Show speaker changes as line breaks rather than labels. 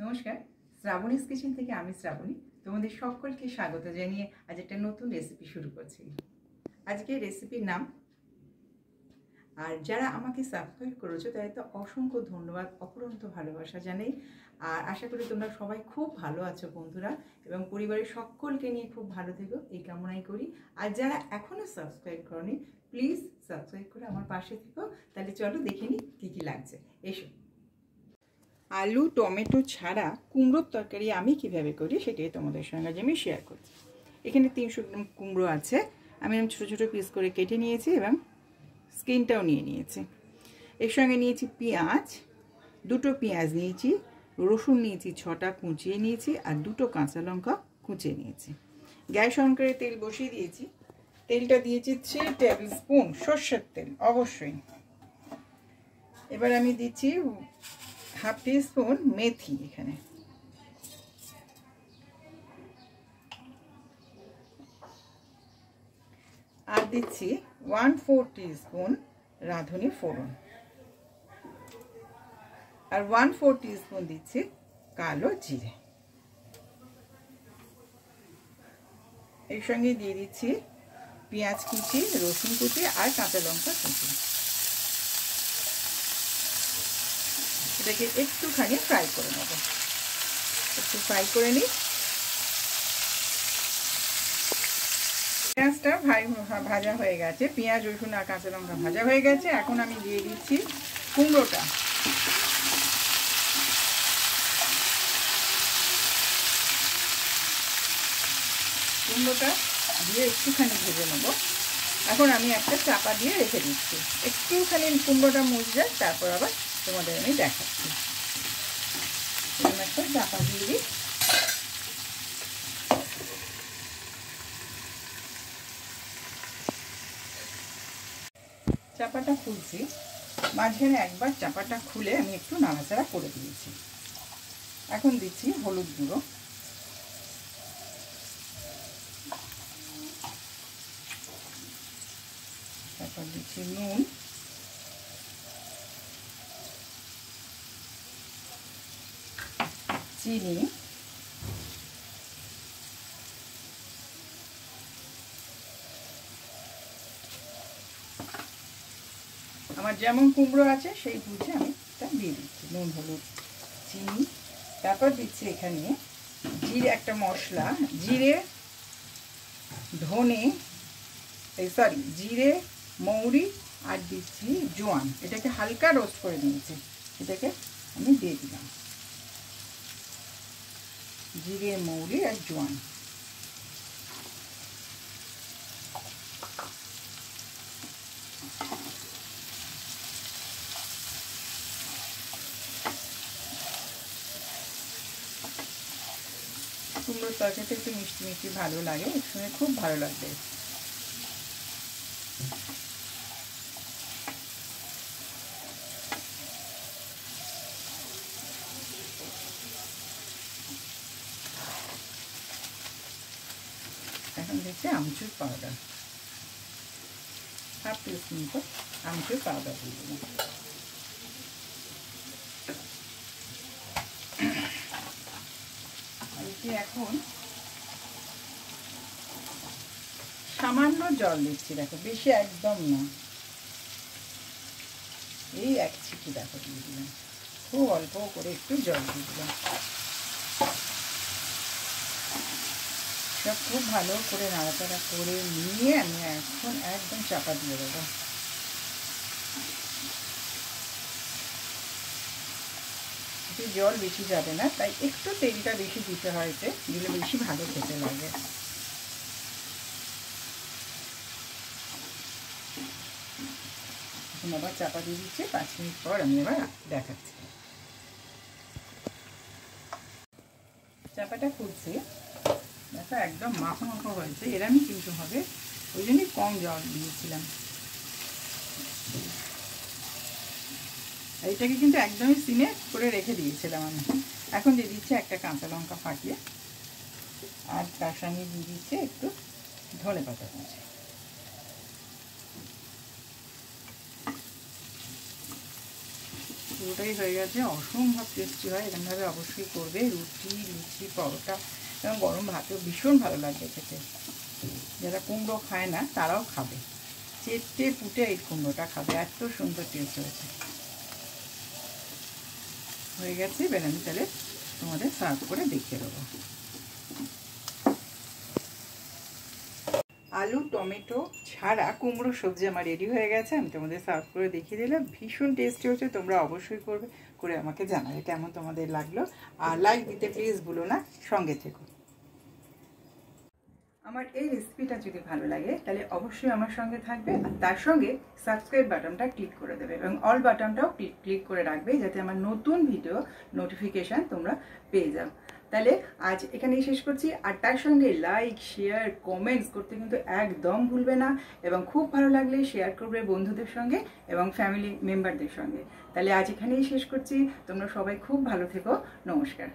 নমস্কার, শ্রাবণীস কিচেন থেকে আমি শ্রাবণী তোমাদের সকলকে স্বাগত জানিয়ে আজ একটা নতুন রেসিপি শুরু করছি। আজকে রেসিপির নাম, আর যারা আমাকে সাবস্ক্রাইব করেছো তাদের তো অসংখ্য ধন্যবাদ, অপরন্ত ভালোবাসা জানাই। আর আশা করি তোমরা সবাই খুব ভালো আছো বন্ধুরা, এবং পরিবারের সকলকে নিয়ে খুব ভালো থেকো এই কামনাই করি। আর যারা এখনও সাবস্ক্রাইব করনি প্লিজ সাবস্ক্রাইব করে আমার পাশে থেকো। তাহলে চলো দেখে নিই কী কী লাগছে। এসো। আলু টমেটো ছাড়া কুমড়োর তরকারি আমি কিভাবে করি সেটাই তোমাদের সঙ্গে আজ আমি শেয়ার করছি। এখানে 300 গ্রাম কুমড়ো আছে, আমি ছোটো ছোটো পিস করে কেটে নিয়েছি এবং স্কিনটাও নিয়ে নিয়েছি। এর সঙ্গে নিয়েছি পেঁয়াজ, 2টো পেঁয়াজ নিয়েছি, রসুন নিয়েছি 6টা কুচিয়ে নিয়েছি, আর 2টো কাঁচা লঙ্কা কুচিয়ে নিয়েছি। গ্যাস অন করে তেল বসিয়ে দিয়েছি। তেলটা দিয়েছি 3 টেবিল স্পুন সর্ষের তেল অবশ্যই। এবার আমি দিচ্ছি হাফ টিস্পুন মেথি এখানে, আর দিচ্ছি 1/4 টিস্পুন রাঁধুনি ফোড়ন, আর 1/4 টিস্পুন দিচ্ছি কালো জিরে। এর সঙ্গে দিয়ে দিচ্ছি পেঁয়াজ কুচি, রসুন কুচি আর কাঁচা লঙ্কা কুচি। এটাকে একটুখানি ফ্রাই করে নেব, একটু ফ্রাই করে নিই। পেঁয়াজটা ভাজা হয়ে গেছে, পেঁয়াজ রসুন আর কাঁচা লঙ্কা ভাজা হয়ে গেছে। এখন আমি দিয়ে দিচ্ছি কুমড়োটা। কুমড়োটা দিয়ে একটুখানি ভেজে নেব। এখন আমি একটা চাপা দিয়ে রেখে দিচ্ছি, একটুখানি কুমড়োটা মুছে যায়, তারপর আবার তোমাদের আমি দেখাচ্ছি। একটা চাপা দিয়ে দিই। চাপাটা খুলছি, মাঝখানে একবার চাপাটা খুলে আমি একটু নাড়াচাড়া করে দিয়েছি। এখন দিচ্ছি হলুদ গুঁড়ো, তারপর দিচ্ছি নুন, চিনি, আমার যেমন কুমড়ো আছে সেই বুঝে আমি এটা দিয়ে দিচ্ছি নুন হলুদ চিনি। তারপর দিচ্ছি এখানে জিরে, একটা মশলা, জিরে ধনে জিরে মৌরি আর দিচ্ছি জোয়ান। এটাকে হালকা রোস্ট করে নিয়েছি, এটাকে আমি দিয়ে দিলাম। জিরে মৌরি আর জোয়ান, কুমড়োর তরকারিতে একটু মিষ্টি মিষ্টি ভালো লাগে, এর সঙ্গে খুব ভালো লাগবে। এখন দিচ্ছি আমচুর পাউডার, হাফ টিস্পুন মতো আমচুর পাউডার দিয়ে দিলাম। এখন সামান্য জল দিচ্ছি, দেখো বেশি একদম না, এই এক ছিটি দেখো দিয়ে দিলাম, খুব অল্প করে একটু জল দিয়ে দিলাম। সব খুব ভালো করে নাড়াচাড়া করে নিয়ে আমি এখন একদম চাপা দিয়ে দেবো। জল বেশি যাবে না, তাই একটু তেলটা বেশি দিতে হয়েছে, দিলে বেশি ভালো খেতে লাগে। এখন আবার চাপা দিয়ে দিচ্ছি, 5 মিনিট পর আমি আবার দেখাচ্ছি। চাপাটা খুলছি, দেখো একদম মাখো মাখো হয়েছে, এরমই কিন্তু হবে, ওই জন্যই কম জল দিয়েছিলাম। এইটাকে কিন্তু একদমই সিমে করে রেখে দিয়েছিলাম আমি। এখন দিয়ে দিচ্ছি একটা কাঁচা লঙ্কা ফাটিয়ে, আর তার সঙ্গে দিয়ে দিচ্ছে একটু ধনে পাতা কুচি। পুরোটাই হয়ে গেছে। অসম্ভব টেস্টি হয়, এরকমভাবে অবশ্যই করবে। রুটি, লুচি, পরোটা এবং গরম ভাতেও ভীষণ ভালো লাগবে খেতে। যারা কুমড়ো খায় না তারাও খাবে, চেটে পুটে এই কুমড়োটা খাবে, এত সুন্দর টেস্ট হয়েছে। হয়ে গেছে, এবার আমি তাহলে তোমাদের সার্ভ করে দেখিয়ে দেবো। আলু টমেটো ছাড়া কুমড়ো সবজি আমার রেডি হয়ে গেছে, আমি তোমাদের সার্ভ করে দেখিয়ে দিলাম। ভীষণ টেস্টি হচ্ছে, তোমরা অবশ্যই করবে, করে আমাকে জানাবে কেমন তোমাদের লাগলো। আর লাইক দিতে প্লিজ ভুলো না, সঙ্গে থেকো। আমার এই রেসিপিটা যদি ভালো লাগে তাহলে অবশ্যই আমার সঙ্গে থাকবে, আর তার সঙ্গে সাবস্ক্রাইব বাটনটা ক্লিক করে দেবে এবং অল বাটনটাও ক্লিক করে রাখবে, যাতে আমার নতুন ভিডিও নোটিফিকেশান তোমরা পেয়ে যাও। তাহলে আজ এখানেই শেষ করছি, আর তার সঙ্গে লাইক শেয়ার কমেন্টস করতে কিন্তু একদম ভুলবে না, এবং খুব ভালো লাগলে শেয়ার করবে বন্ধুদের সঙ্গে এবং ফ্যামিলি মেম্বারদের সঙ্গে। তাহলে আজ এখানেই শেষ করছি, তোমরা সবাই খুব ভালো থেকো, নমস্কার।